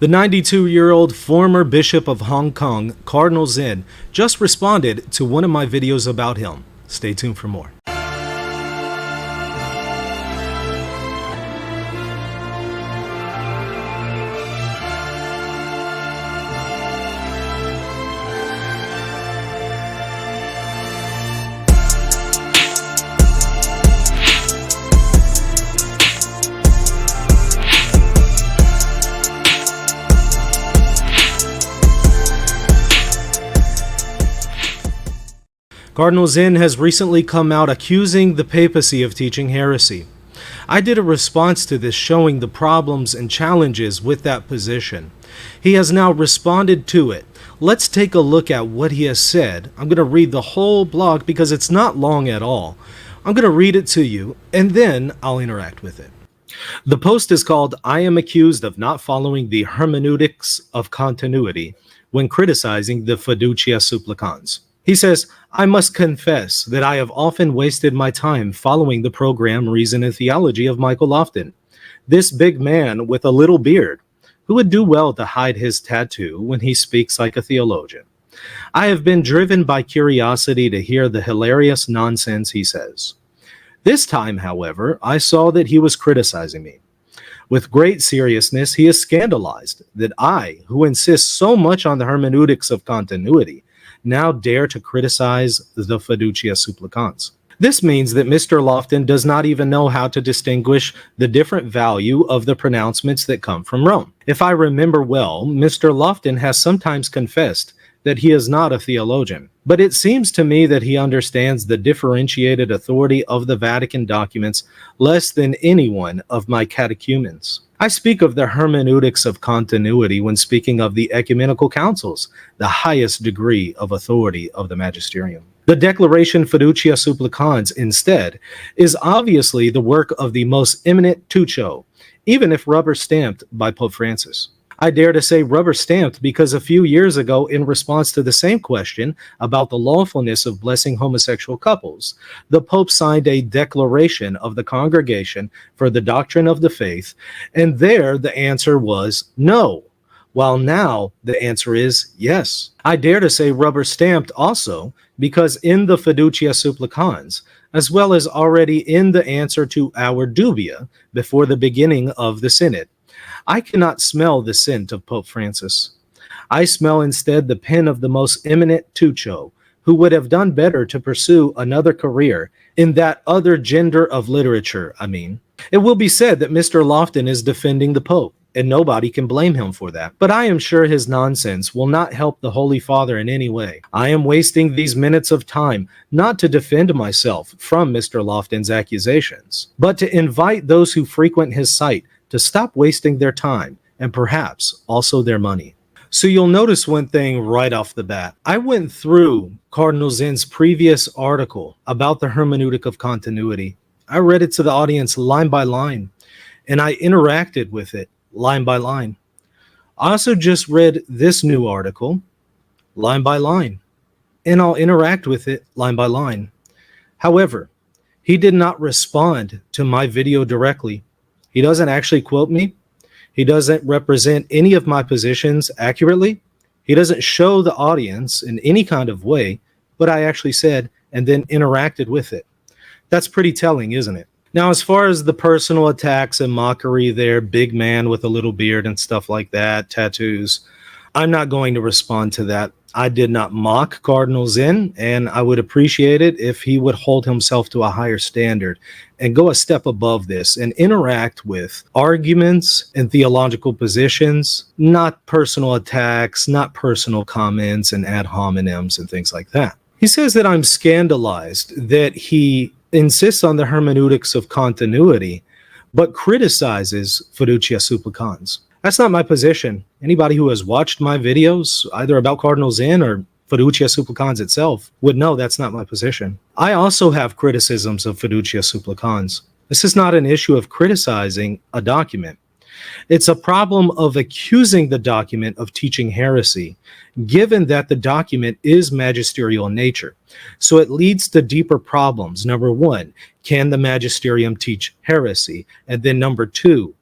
The 92-year-old former Bishop of Hong Kong, Cardinal Zen, just responded to one of my videos about him. Stay tuned for more. Cardinal Zen has recently come out accusing the papacy of teaching heresy. I did a response to this showing the problems and challenges with that position. He has now responded to it. Let's take a look at what he has said. I'm going to read the whole blog because it's not long at all. I'm going to read it to you and then I'll interact with it. The post is called, "I am accused of not following the hermeneutics of continuity when criticizing the Fiducia supplicans." He says, "I must confess that I have often wasted my time following the program Reason and Theology of Michael Lofton, this big man with a little beard, who would do well to hide his tattoo when he speaks like a theologian. I have been driven by curiosity to hear the hilarious nonsense he says. This time, however, I saw that he was criticizing me. With great seriousness, he is scandalized that I, who insist so much on the hermeneutics of continuity, now dare to criticize the Fiducia supplicans. This means that Mr. Lofton does not even know how to distinguish the different value of the pronouncements that come from Rome. If I remember well, Mr. Lofton has sometimes confessed that he is not a theologian, but it seems to me that he understands the differentiated authority of the Vatican documents less than any one of my catechumens. I speak of the hermeneutics of continuity when speaking of the ecumenical councils, the highest degree of authority of the Magisterium. The Declaration Fiducia Supplicans, instead, is obviously the work of the most eminent Tuccio, even if rubber-stamped by Pope Francis. I dare to say rubber-stamped because a few years ago, in response to the same question about the lawfulness of blessing homosexual couples, the Pope signed a declaration of the Congregation for the Doctrine of the Faith, and there the answer was no, while now the answer is yes. I dare to say rubber-stamped also because in the Fiducia Supplicans, as well as already in the answer to our dubia before the beginning of the Synod, I cannot smell the scent of Pope Francis. I smell instead the pen of the most eminent Tuccio, who would have done better to pursue another career in that other gender of literature, I mean. It will be said that Mr. Lofton is defending the Pope, and nobody can blame him for that. But I am sure his nonsense will not help the Holy Father in any way. I am wasting these minutes of time not to defend myself from Mr. Lofton's accusations, but to invite those who frequent his site to stop wasting their time and perhaps also their money." So you'll notice one thing right off the bat. I went through Cardinal Zen's previous article about the hermeneutic of continuity. I read it to the audience line by line, and I interacted with it line by line. I also just read this new article line by line, and I'll interact with it line by line. However, he did not respond to my video directly. He doesn't actually quote me. He doesn't represent any of my positions accurately. He doesn't show the audience in any kind of way what I actually said and then interacted with it. That's pretty telling, isn't it? Now, as far as the personal attacks and mockery there, big man with a little beard and stuff like that, tattoos, I'm not going to respond to that. I did not mock Cardinal Zen, and I would appreciate it if he would hold himself to a higher standard and go a step above this and interact with arguments and theological positions, not personal attacks, not personal comments and ad hominems and things like that. He says that I'm scandalized that he insists on the hermeneutics of continuity, but criticizes Fiducia supplicans. That's not my position. Anybody who has watched my videos, either about Cardinal Zen or Fiducia supplicans itself, would know that's not my position. I also have criticisms of Fiducia supplicans. This is not an issue of criticizing a document. It's a problem of accusing the document of teaching heresy, given that the document is magisterial in nature. So it leads to deeper problems. Number one, can the magisterium teach heresy? And then number two,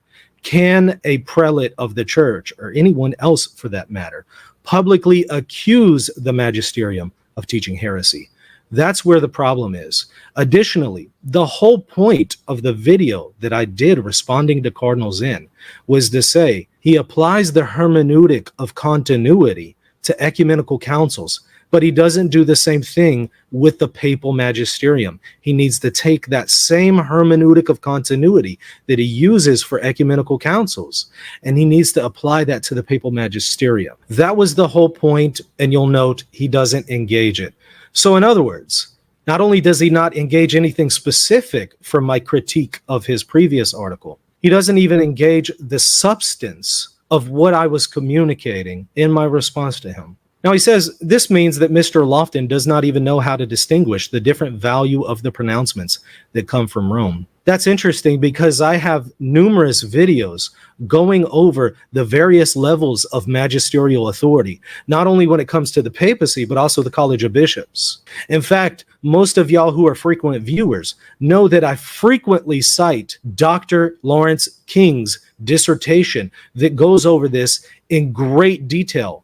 Can a prelate of the church, or anyone else for that matter, publicly accuse the magisterium of teaching heresy? That's where the problem is. Additionally, the whole point of the video that I did responding to Cardinal Zen was to say he applies the hermeneutic of continuity to ecumenical councils, but he doesn't do the same thing with the papal magisterium. He needs to take that same hermeneutic of continuity that he uses for ecumenical councils, and he needs to apply that to the papal magisterium. That was the whole point, and you'll note he doesn't engage it. So in other words, not only does he not engage anything specific from my critique of his previous article, he doesn't even engage the substance of what I was communicating in my response to him. Now, he says this means that Mr. Lofton does not even know how to distinguish the different value of the pronouncements that come from Rome. That's interesting because I have numerous videos going over the various levels of magisterial authority, not only when it comes to the papacy, but also the College of Bishops. In fact, most of y'all who are frequent viewers know that I frequently cite Dr. Lawrence King's dissertation that goes over this in great detail.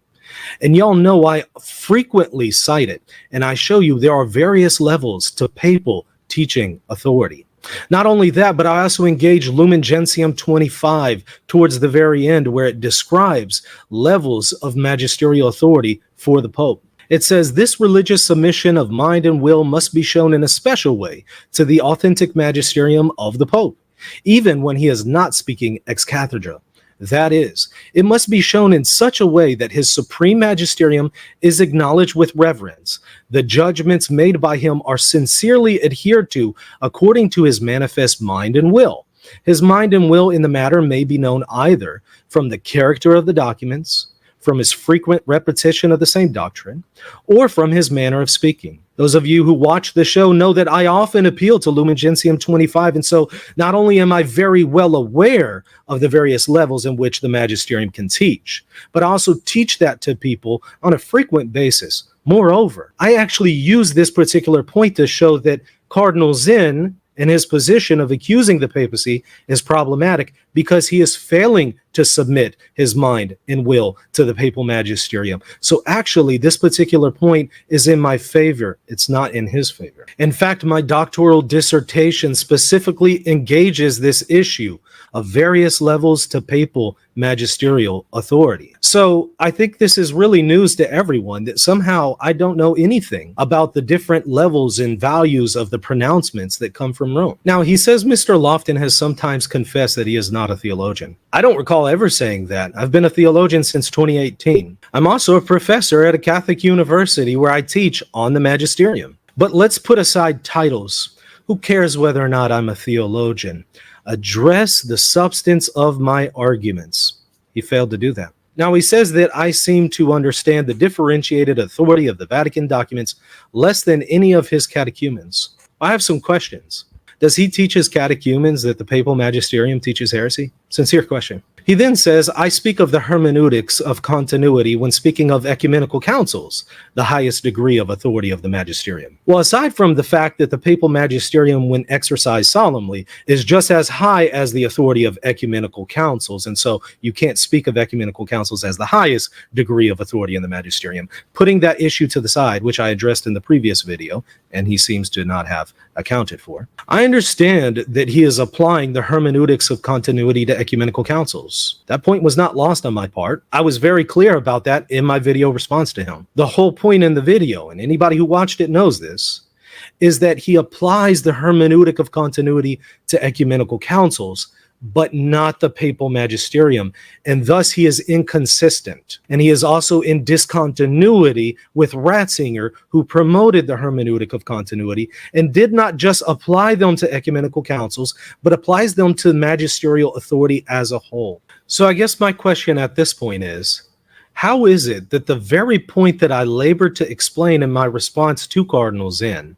And y'all know I frequently cite it, and I show you there are various levels to papal teaching authority. Not only that, but I also engage Lumen Gentium 25 towards the very end, where it describes levels of magisterial authority for the Pope. It says this religious submission of mind and will must be shown in a special way to the authentic magisterium of the Pope, even when he is not speaking ex cathedra. That is, it must be shown in such a way that his supreme magisterium is acknowledged with reverence. The judgments made by him are sincerely adhered to according to his manifest mind and will. His mind and will in the matter may be known either from the character of the documents, from his frequent repetition of the same doctrine, or from his manner of speaking. Those of you who watch the show know that I often appeal to Lumen Gentium 25, and so not only am I very well aware of the various levels in which the magisterium can teach, but I also teach that to people on a frequent basis. Moreover, I actually use this particular point to show that Cardinal Zen and his position of accusing the papacy is problematic because he is failing to submit his mind and will to the papal magisterium. So actually, this particular point is in my favor. It's not in his favor. In fact, my doctoral dissertation specifically engages this issue of various levels to papal magisterial authority. So I think this is really news to everyone that somehow I don't know anything about the different levels and values of the pronouncements that come from Rome. Now, he says Mr. Lofton has sometimes confessed that he is not a theologian. I don't recall ever saying that. I've been a theologian since 2018. I'm also a professor at a Catholic university where I teach on the magisterium. But let's put aside titles. Who cares whether or not I'm a theologian? Address the substance of my arguments. He failed to do that. Now, he says that I seem to understand the differentiated authority of the Vatican documents less than any of his catechumens. I have some questions. Does he teach his catechumens that the papal magisterium teaches heresy? Sincere question. He then says, I speak of the hermeneutics of continuity when speaking of ecumenical councils, the highest degree of authority of the magisterium. Well, aside from the fact that the papal magisterium, when exercised solemnly, is just as high as the authority of ecumenical councils, and so you can't speak of ecumenical councils as the highest degree of authority in the magisterium. Putting that issue to the side, which I addressed in the previous video, and he seems to not have accounted for, I understand that he is applying the hermeneutics of continuity to ecumenical councils. That point was not lost on my part. I was very clear about that in my video response to him. The whole point in the video, and anybody who watched it knows this, is that he applies the hermeneutic of continuity to ecumenical councils, but not the papal magisterium, and thus he is inconsistent. And he is also in discontinuity with Ratzinger, who promoted the hermeneutic of continuity and did not just apply them to ecumenical councils, but applies them to magisterial authority as a whole. So I guess my question at this point is, how is it that the very point that I labored to explain in my response to Cardinal Zen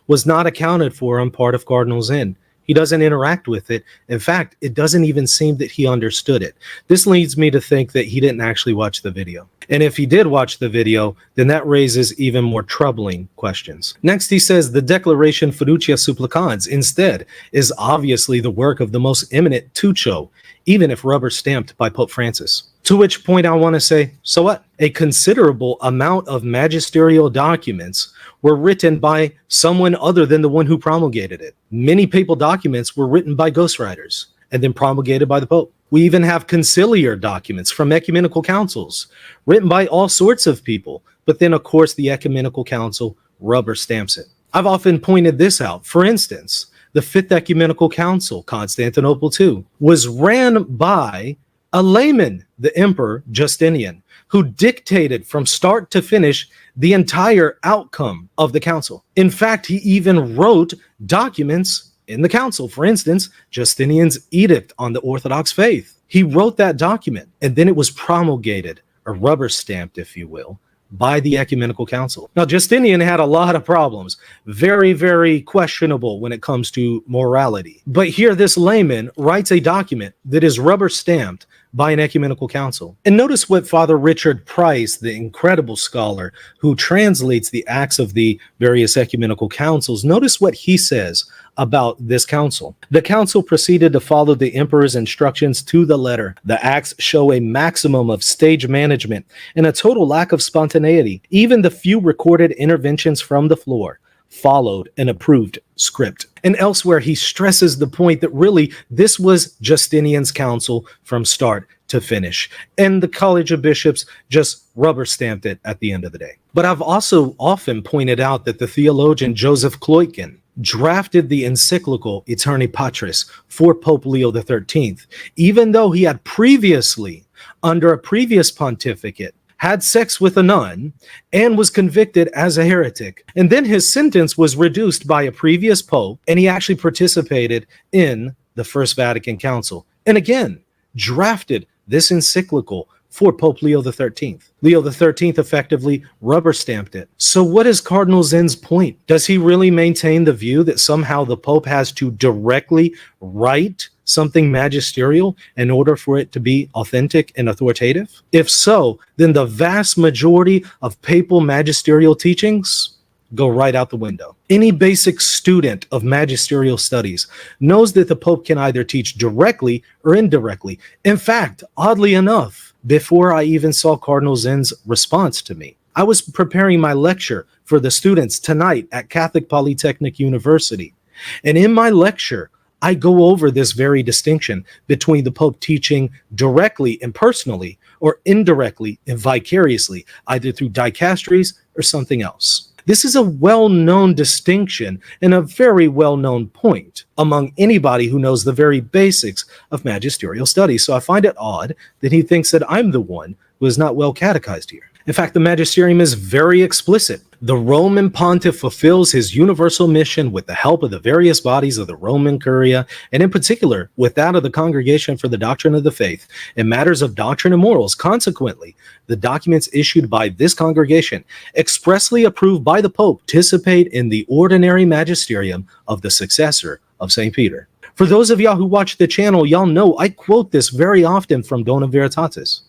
was not accounted for on part of Cardinal Zen? He doesn't interact with it. In fact, it doesn't even seem that he understood it. This leads me to think that he didn't actually watch the video. And if he did watch the video, then that raises even more troubling questions. Next, he says the declaration Fiducia supplicans instead is obviously the work of the most eminent Tuccio, even if rubber stamped by Pope Francis. To which point I want to say, so what? A considerable amount of magisterial documents were written by someone other than the one who promulgated it. Many papal documents were written by ghostwriters and then promulgated by the Pope. We even have conciliar documents from ecumenical councils written by all sorts of people, but then of course the ecumenical council rubber stamps it. I've often pointed this out. For instance, the Fifth Ecumenical Council, Constantinople II, was ran by a layman, the Emperor Justinian, who dictated from start to finish the entire outcome of the council. In fact, he even wrote documents in the council. For instance, Justinian's edict on the Orthodox faith. He wrote that document, and then it was promulgated, or rubber stamped, if you will, by the Ecumenical Council. Now, Justinian had a lot of problems, very, very questionable when it comes to morality. But here, this layman writes a document that is rubber stamped by an ecumenical council. And notice what Father Richard Price, the incredible scholar who translates the acts of the various ecumenical councils, notice what he says about this council. The council proceeded to follow the emperor's instructions to the letter. The acts show a maximum of stage management and a total lack of spontaneity. Even the few recorded interventions from the floor followed an approved script. And elsewhere, he stresses the point that really this was Justinian's council from start to finish. And the College of Bishops just rubber stamped it at the end of the day. But I've also often pointed out that the theologian Joseph Kloitkin drafted the encyclical Aeterni Patris for Pope Leo XIII, even though he had previously, under a previous pontificate, had sex with a nun and was convicted as a heretic. And then his sentence was reduced by a previous pope, and he actually participated in the First Vatican Council. And again, drafted this encyclical for Pope Leo XIII. Leo XIII effectively rubber stamped it. So what is Cardinal Zen's point? Does he really maintain the view that somehow the Pope has to directly write something magisterial in order for it to be authentic and authoritative? If so, then the vast majority of papal magisterial teachings go right out the window. Any basic student of magisterial studies knows that the Pope can either teach directly or indirectly. In fact, oddly enough, before I even saw Cardinal Zen's response to me, I was preparing my lecture for the students tonight at Catholic Polytechnic University. And in my lecture, I go over this very distinction between the Pope teaching directly and personally, or indirectly and vicariously, either through dicasteries or something else. This is a well-known distinction and a very well-known point among anybody who knows the very basics of magisterial studies. So I find it odd that he thinks that I'm the one who is not well catechized here. In fact, the magisterium is very explicit. The Roman pontiff fulfills his universal mission with the help of the various bodies of the Roman Curia, and in particular, with that of the Congregation for the Doctrine of the Faith, in matters of doctrine and morals. Consequently, the documents issued by this congregation, expressly approved by the Pope, participate in the ordinary magisterium of the successor of St. Peter. For those of y'all who watch the channel, y'all know I quote this very often from Dona Veritatis.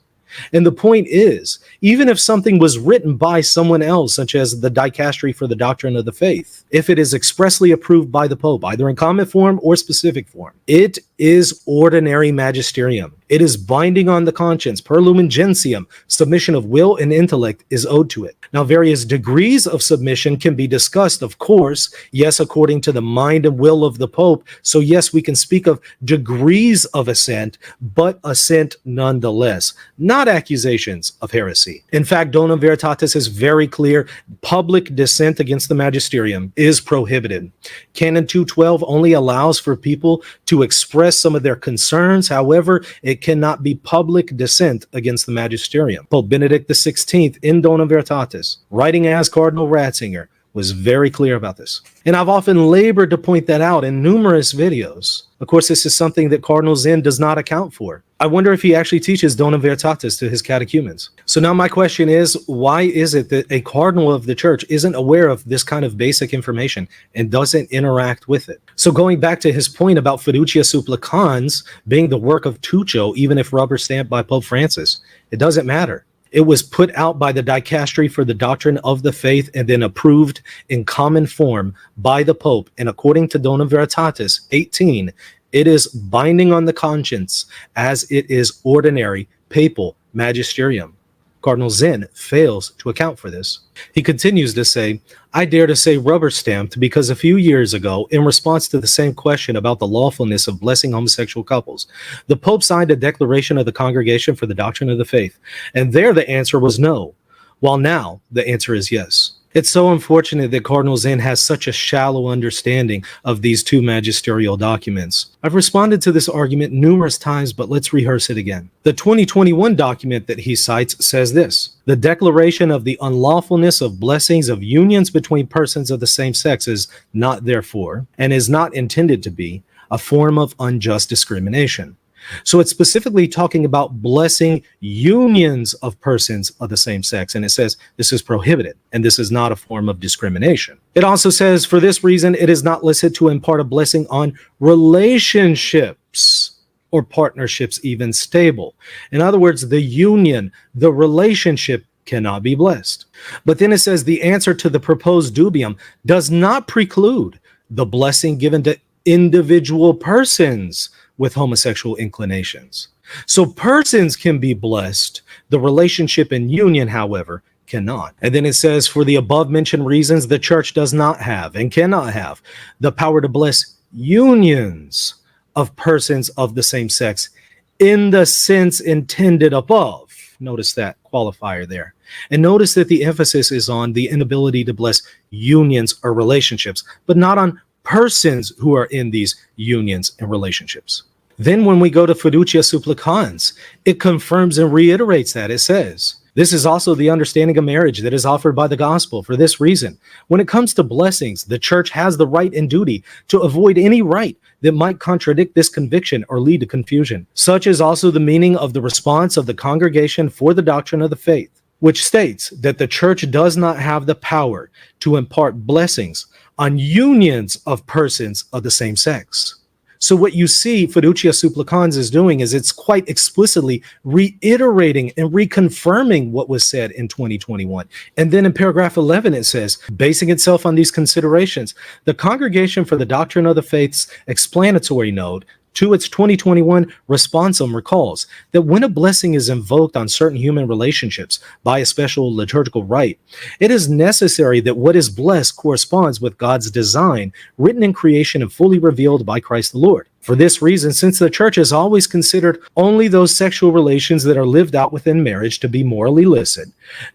And the point is, even if something was written by someone else, such as the Dicastery for the Doctrine of the Faith, if it is expressly approved by the Pope, either in common form or specific form, it is ordinary magisterium. It is binding on the conscience. Per lumen gentium, submission of will and intellect is owed to it. Now, various degrees of submission can be discussed, of course, yes, according to the mind and will of the Pope. So yes, we can speak of degrees of assent, but assent nonetheless, not accusations of heresy. In fact, Dona Veritatis is very clear. Public dissent against the magisterium is prohibited. Canon 212 only allows for people to express some of their concerns. However, it cannot be public dissent against the magisterium. Pope Benedict XVI in Dona Veritatis, writing as Cardinal Ratzinger, was very clear about this. And I've often labored to point that out in numerous videos. Of course, this is something that Cardinal Zen does not account for. I wonder if he actually teaches Dona Veritatis to his catechumens. So now my question is, why is it that a cardinal of the church isn't aware of this kind of basic information and doesn't interact with it? So going back to his point about Fiducia supplicans being the work of Tuccio, even if rubber stamped by Pope Francis, it doesn't matter. It was put out by the Dicastery for the Doctrine of the Faith and then approved in common form by the Pope. And according to Dona Veritatis 18, It is binding on the conscience as it is ordinary papal magisterium. Cardinal Zen fails to account for this. He continues to say, I dare to say rubber stamped because a few years ago, in response to the same question about the lawfulness of blessing homosexual couples, the Pope signed a declaration of the Congregation for the Doctrine of the Faith, and there the answer was no, while now the answer is yes. It's so unfortunate that Cardinal Zen has such a shallow understanding of these two magisterial documents. I've responded to this argument numerous times, but let's rehearse it again. The 2021 document that he cites says this: the declaration of the unlawfulness of blessings of unions between persons of the same sex is not, therefore, and is not intended to be, a form of unjust discrimination. So it's specifically talking about blessing unions of persons of the same sex. And it says this is prohibited and this is not a form of discrimination. It also says for this reason, it is not licit to impart a blessing on relationships or partnerships even stable. In other words, the union, the relationship cannot be blessed. But then it says the answer to the proposed dubium does not preclude the blessing given to individual persons with homosexual inclinations. So persons can be blessed. The relationship and union, however, cannot. And then it says, for the above mentioned reasons, the church does not have and cannot have the power to bless unions of persons of the same sex in the sense intended above. Notice that qualifier there. And notice that the emphasis is on the inability to bless unions or relationships, but not on persons who are in these unions and relationships. Then when we go to Fiducia supplicans, it confirms and reiterates that. It says, this is also the understanding of marriage that is offered by the gospel. For this reason, when it comes to blessings, the church has the right and duty to avoid any rite that might contradict this conviction or lead to confusion. Such is also the meaning of the response of the Congregation for the Doctrine of the Faith, which states that the church does not have the power to impart blessings on unions of persons of the same sex. So what you see Fiducia supplicans is doing is it's quite explicitly reiterating and reconfirming what was said in 2021. And then in paragraph 11, it says, basing itself on these considerations, the Congregation for the Doctrine of the Faith's explanatory note to its 2021 responsum recalls that when a blessing is invoked on certain human relationships by a special liturgical rite, it is necessary that what is blessed corresponds with God's design, written in creation and fully revealed by Christ the Lord. For this reason, since the church has always considered only those sexual relations that are lived out within marriage to be morally illicit,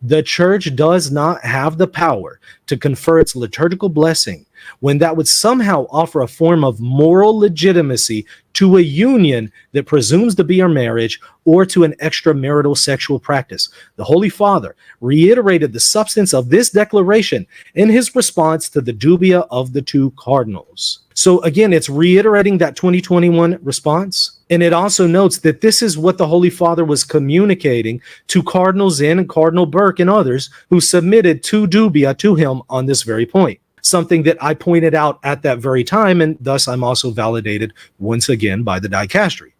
the church does not have the power to confer its liturgical blessing when that would somehow offer a form of moral legitimacy to a union that presumes to be a marriage or to an extramarital sexual practice. The Holy Father reiterated the substance of this declaration in his response to the dubia of the two cardinals. So again, it's reiterating that 2021 response. And it also notes that this is what the Holy Father was communicating to Cardinal Zen and Cardinal Burke and others who submitted two dubia to him on this very point. Something that I pointed out at that very time, and thus I'm also validated once again by the dicastery.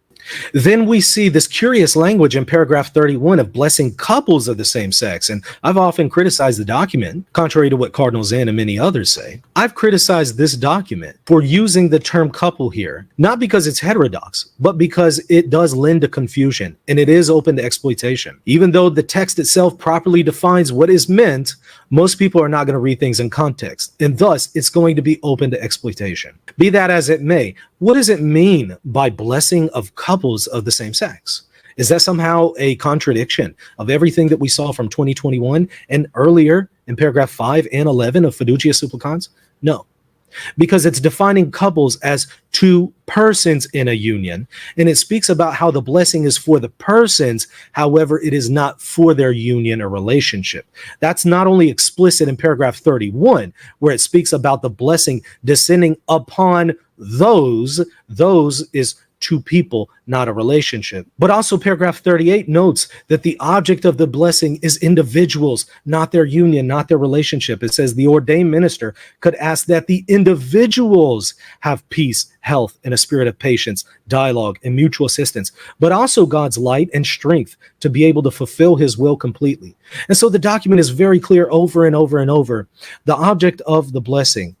Then we see this curious language in paragraph 31 of blessing couples of the same sex. And I've often criticized the document, contrary to what Cardinal Zen and many others say. I've criticized this document for using the term couple here, not because it's heterodox, but because it does lend to confusion and it is open to exploitation. Even though the text itself properly defines what is meant, most people are not going to read things in context, and thus it's going to be open to exploitation. Be that as it may, what does it mean by blessing of couples of the same sex? Is that somehow a contradiction of everything that we saw from 2021 and earlier in paragraph 5 and 11 of Fiducia supplicans? No, because it's defining couples as two persons in a union, and it speaks about how the blessing is for the persons, however, it is not for their union or relationship. That's not only explicit in paragraph 31, where it speaks about the blessing descending upon those is two people, not a relationship. But also paragraph 38 notes that the object of the blessing is individuals, not their union, not their relationship. It says the ordained minister could ask that the individuals have peace, health, and a spirit of patience, dialogue, and mutual assistance, but also God's light and strength to be able to fulfill his will completely. And so the document is very clear over and over and over. The object of the blessing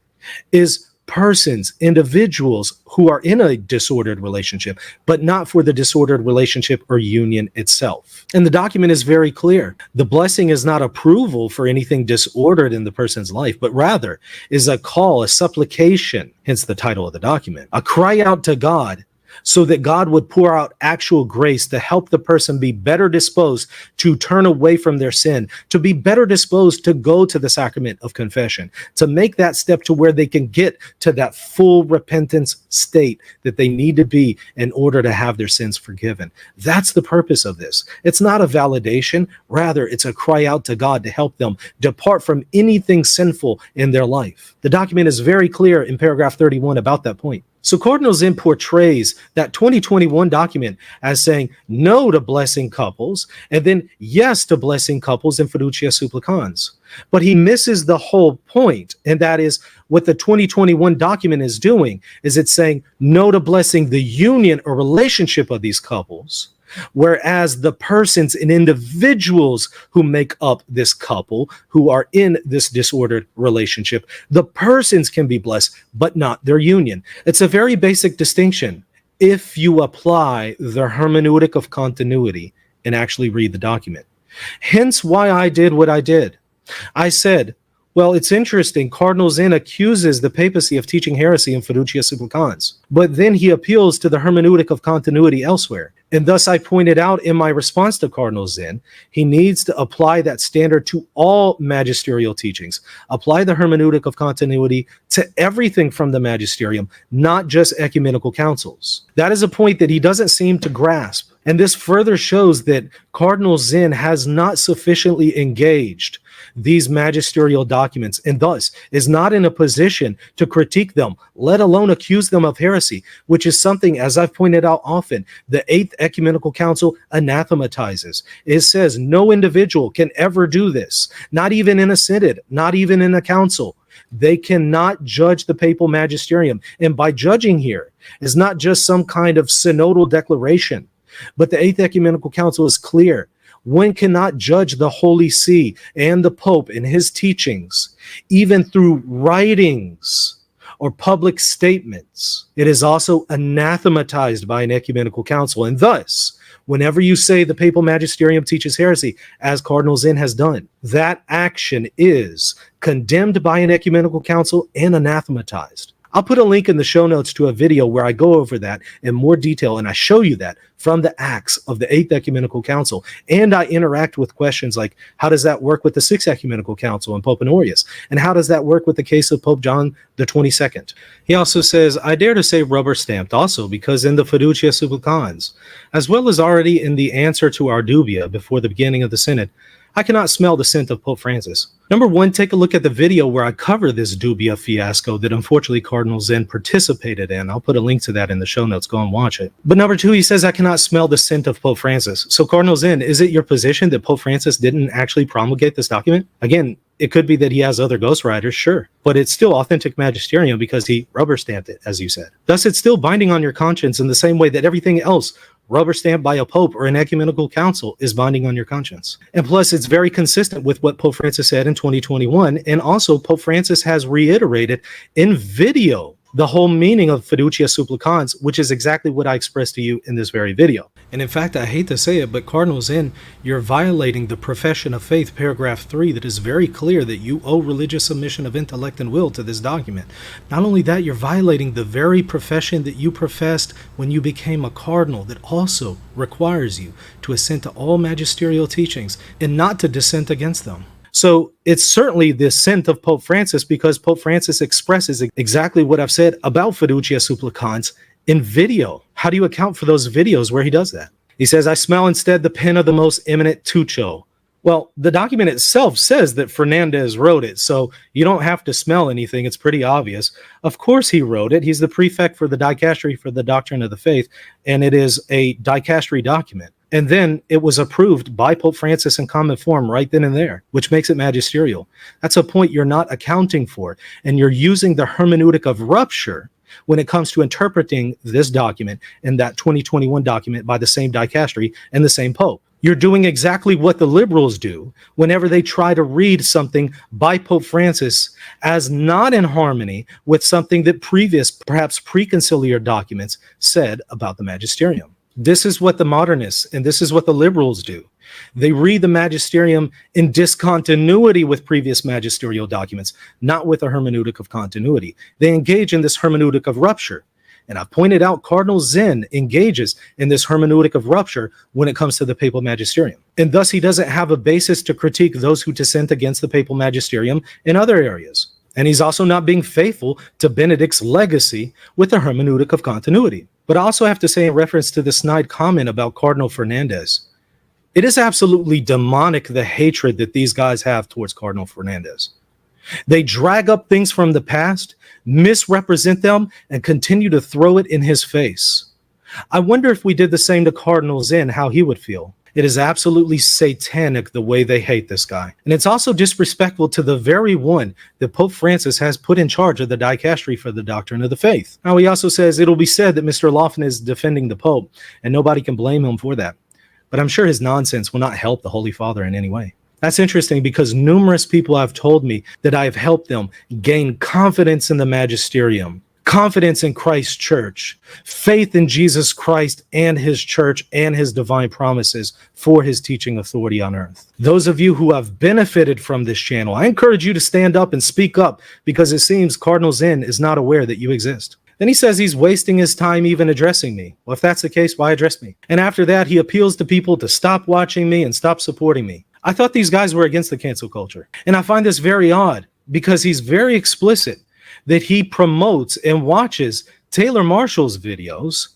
is persons, individuals who are in a disordered relationship, but not for the disordered relationship or union itself. And the document is very clear. The blessing is not approval for anything disordered in the person's life, but rather is a call, a supplication, hence the title of the document, a cry out to God, so that God would pour out actual grace to help the person be better disposed to turn away from their sin, to be better disposed to go to the sacrament of confession, to make that step to where they can get to that full repentance state that they need to be in order to have their sins forgiven. That's the purpose of this. It's not a validation. Rather, it's a cry out to God to help them depart from anything sinful in their life. The document is very clear in paragraph 31 about that point. So Cardinal Zen portrays that 2021 document as saying no to blessing couples and then yes to blessing couples in Fiducia supplicans. But he misses the whole point, and that is what the 2021 document is doing is it's saying no to blessing the union or relationship of these couples, whereas the persons and individuals who make up this couple, who are in this disordered relationship, the persons can be blessed, but not their union. It's a very basic distinction if you apply the hermeneutic of continuity and actually read the document. Hence why I did what I did. I said, well, it's interesting. Cardinal Zen accuses the papacy of teaching heresy in Fiducia supplicans, but then he appeals to the hermeneutic of continuity elsewhere. And thus I pointed out in my response to Cardinal Zen, he needs to apply that standard to all magisterial teachings, apply the hermeneutic of continuity to everything from the magisterium, not just ecumenical councils. That is a point that he doesn't seem to grasp. And this further shows that Cardinal Zen has not sufficiently engaged these magisterial documents and thus is not in a position to critique them, let alone accuse them of heresy, which is something, as I've pointed out often, the Eighth Ecumenical Council anathematizes. It says no individual can ever do this, not even in a synod, not even in a council. They cannot judge the papal magisterium. And by judging here is not just some kind of synodal declaration, but the Eighth Ecumenical Council is clear. One cannot judge the Holy See and the Pope in his teachings, even through writings or public statements. It is also anathematized by an ecumenical council. And thus, whenever you say the papal magisterium teaches heresy, as Cardinal Zen has done, that action is condemned by an ecumenical council and anathematized. I'll put a link in the show notes to a video where I go over that in more detail, and I show you that from the Acts of the Eighth Ecumenical Council. And I interact with questions like, how does that work with the Sixth Ecumenical Council and Pope Honorius? And how does that work with the case of Pope John the 22nd? He also says, I dare to say rubber stamped also, because in the Fiducia supplicans, as well as already in the answer to our dubia before the beginning of the Synod, I cannot smell the scent of Pope Francis. Number one, take a look at the video where I cover this dubia fiasco that unfortunately Cardinal Zen participated in. I'll put a link to that in the show notes. Go and watch it. But number two, he says, I cannot smell the scent of Pope Francis. So Cardinal Zen, is it your position that Pope Francis didn't actually promulgate this document? Again, it could be that he has other ghostwriters, sure, but it's still authentic magisterium because he rubber stamped it, as you said. Thus, it's still binding on your conscience in the same way that everything else rubber stamped by a pope or an ecumenical council is binding on your conscience. And plus, it's very consistent with what Pope Francis said in 2021. And also, Pope Francis has reiterated in video the whole meaning of Fiducia supplicans, which is exactly what I expressed to you in this very video. And in fact, I hate to say it, but Cardinal Zen, you're violating the profession of faith, paragraph 3, that is very clear that you owe religious submission of intellect and will to this document. Not only that, you're violating the very profession that you professed when you became a cardinal, that also requires you to assent to all magisterial teachings and not to dissent against them. So it's certainly the assent of Pope Francis, because Pope Francis expresses exactly what I've said about Fiducia supplicans in video. How do you account for those videos where he does that? He says, I smell instead the pen of the most eminent Tucho. Well, the document itself says that Fernandez wrote it, so you don't have to smell anything. It's pretty obvious. Of course he wrote it. He's the prefect for the dicastery for the doctrine of the faith, and it is a dicastery document. And then it was approved by Pope Francis in common form right then and there, which makes it magisterial. That's a point you're not accounting for. And you're using the hermeneutic of rupture when it comes to interpreting this document and that 2021 document by the same dicastery and the same Pope. You're doing exactly what the liberals do whenever they try to read something by Pope Francis as not in harmony with something that previous, perhaps preconciliar documents said about the magisterium. This is what the modernists and this is what the liberals do. They read the magisterium in discontinuity with previous magisterial documents, not with a hermeneutic of continuity. They engage in this hermeneutic of rupture. And I've pointed out Cardinal Zen engages in this hermeneutic of rupture when it comes to the papal magisterium. And thus he doesn't have a basis to critique those who dissent against the papal magisterium in other areas. And he's also not being faithful to Benedict's legacy with the hermeneutic of continuity. But I also have to say, in reference to the snide comment about Cardinal Fernandez, it is absolutely demonic, the hatred that these guys have towards Cardinal Fernandez. They drag up things from the past, misrepresent them, and continue to throw it in his face. I wonder if we did the same to Cardinal Zen, how he would feel. It is absolutely satanic the way they hate this guy. And it's also disrespectful to the very one that Pope Francis has put in charge of the dicastery for the doctrine of the faith. Now, he also says it'll be said that Mr. Lawson is defending the Pope, and nobody can blame him for that. But I'm sure his nonsense will not help the Holy Father in any way. That's interesting because numerous people have told me that I have helped them gain confidence in the magisterium, confidence in Christ's church, faith in Jesus Christ and his church and his divine promises for his teaching authority on earth. Those of you who have benefited from this channel, I encourage you to stand up and speak up because it seems Cardinal Zen is not aware that you exist. Then he says he's wasting his time even addressing me. Well, if that's the case, why address me? And after that, he appeals to people to stop watching me and stop supporting me. I thought these guys were against the cancel culture. And I find this very odd because he's very explicit that he promotes and watches Taylor Marshall's videos,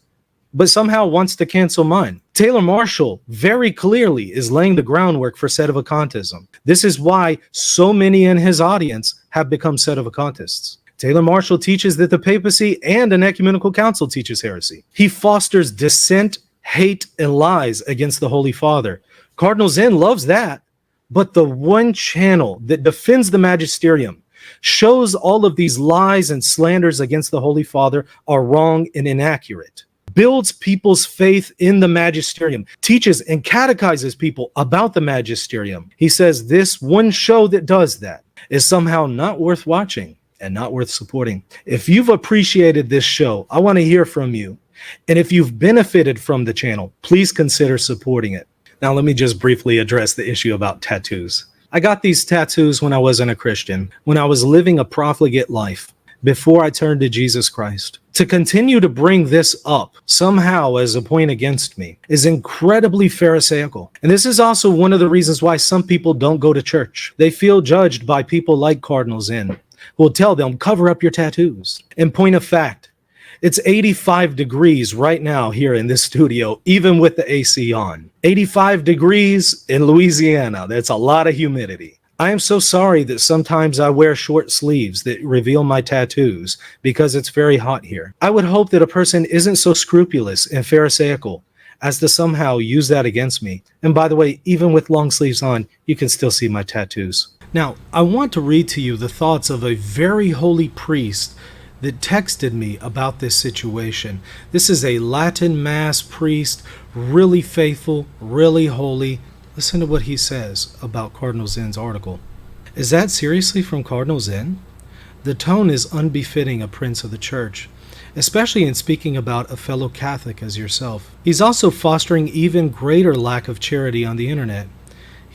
but somehow wants to cancel mine. Taylor Marshall very clearly is laying the groundwork for sedevacantism. This is why so many in his audience have become sedevacantists. Taylor Marshall teaches that the papacy and an ecumenical council teaches heresy. He fosters dissent, hate, and lies against the Holy Father. Cardinal Zen loves that, but the one channel that defends the magisterium, shows all of these lies and slanders against the Holy Father are wrong and inaccurate, builds people's faith in the magisterium, teaches and catechizes people about the magisterium. He says this one show that does that is somehow not worth watching and not worth supporting. If you've appreciated this show, I want to hear from you. And if you've benefited from the channel, please consider supporting it. Now, let me just briefly address the issue about tattoos. I got these tattoos when I wasn't a Christian, when I was living a profligate life, before I turned to Jesus Christ. To continue to bring this up somehow as a point against me is incredibly pharisaical. And this is also one of the reasons why some people don't go to church. They feel judged by people like Cardinal Zen, who will tell them, cover up your tattoos. In point of fact, it's 85 degrees right now here in this studio, even with the AC on. 85 degrees in Louisiana. That's a lot of humidity. I am so sorry that sometimes I wear short sleeves that reveal my tattoos because it's very hot here. I would hope that a person isn't so scrupulous and pharisaical as to somehow use that against me. And by the way, even with long sleeves on, you can still see my tattoos. Now, I want to read to you the thoughts of a very holy priest that texted me about this situation. This is a Latin Mass priest, really faithful, really holy. Listen to what he says about Cardinal Zen's article. Is that seriously from Cardinal Zen? The tone is unbefitting a prince of the church, especially in speaking about a fellow Catholic as yourself. He's also fostering even greater lack of charity on the internet.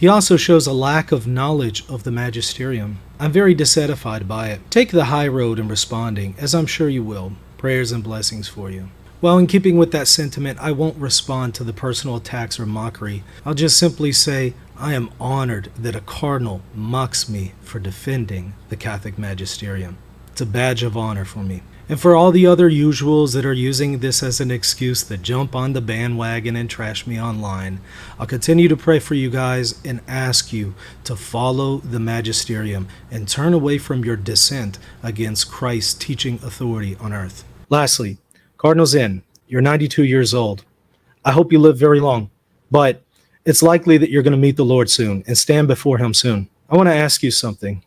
He also shows a lack of knowledge of the magisterium. I'm very disedified by it. Take the high road in responding, as I'm sure you will. Prayers and blessings for you. Well, in keeping with that sentiment, I won't respond to the personal attacks or mockery. I'll just simply say I am honored that a cardinal mocks me for defending the Catholic magisterium. It's a badge of honor for me. And for all the other usuals that are using this as an excuse to jump on the bandwagon and trash me online, I'll continue to pray for you guys and ask you to follow the magisterium and turn away from your dissent against Christ's teaching authority on earth. Lastly, Cardinal Zen, you're 92 years old. I hope you live very long, but it's likely that you're going to meet the Lord soon and stand before him soon. I want to ask you something.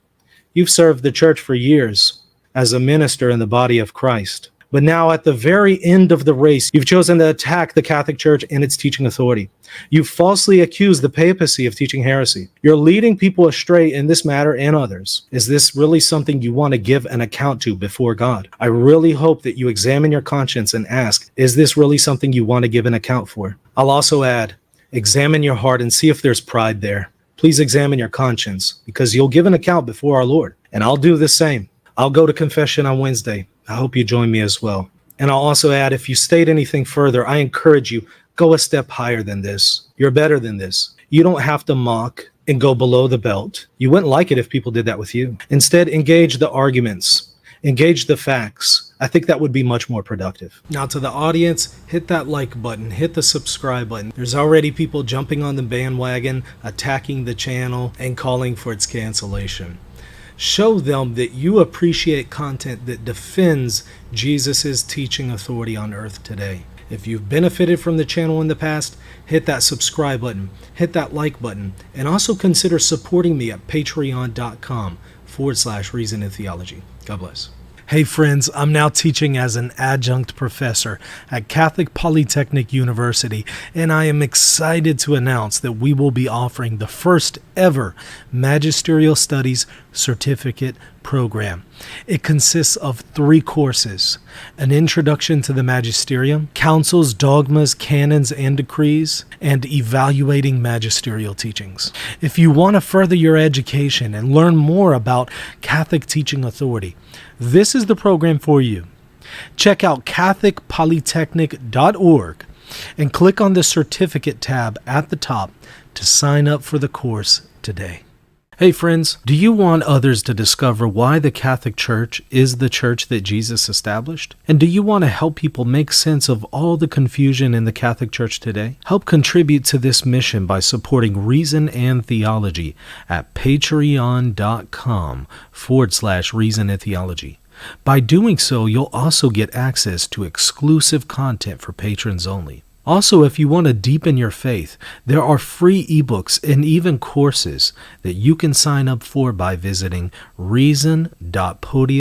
You've served the church for years as a minister in the body of Christ. But now at the very end of the race, you've chosen to attack the Catholic Church and its teaching authority. You falsely accuse the papacy of teaching heresy. You're leading people astray in this matter and others. Is this really something you want to give an account to before God? I really hope that you examine your conscience and ask, is this really something you want to give an account for? I'll also add, examine your heart and see if there's pride there. Please examine your conscience, because you'll give an account before our Lord. And I'll do the same. I'll go to confession on Wednesday. I hope you join me as well. And I'll also add, if you state anything further, I encourage you, go a step higher than this. You're better than this. You don't have to mock and go below the belt. You wouldn't like it if people did that with you. Instead, engage the arguments. Engage the facts. I think that would be much more productive. Now to the audience, hit that like button, hit the subscribe button. There's already people jumping on the bandwagon, attacking the channel, and calling for its cancellation. Show them that you appreciate content that defends Jesus' teaching authority on earth today. If you've benefited from the channel in the past, hit that subscribe button, hit that like button, and also consider supporting me at patreon.com/Reason in Theology. God bless. Hey friends, I'm now teaching as an adjunct professor at Catholic Polytechnic University, and I am excited to announce that we will be offering the first ever Magisterial Studies certificate program. It consists of 3 courses: an introduction to the Magisterium, councils, dogmas, canons, and decrees, and evaluating magisterial teachings. If you want to further your education and learn more about Catholic teaching authority, this is the program for you. Check out catholicpolytechnic.org and click on the certificate tab at the top to sign up for the course today. Hey friends, do you want others to discover why the Catholic Church is the church that Jesus established? And do you want to help people make sense of all the confusion in the Catholic Church today? Help contribute to this mission by supporting Reason and Theology at patreon.com/Reason and Theology. By doing so, you'll also get access to exclusive content for patrons only. Also, if you want to deepen your faith, there are free ebooks and even courses that you can sign up for by visiting reason.podium.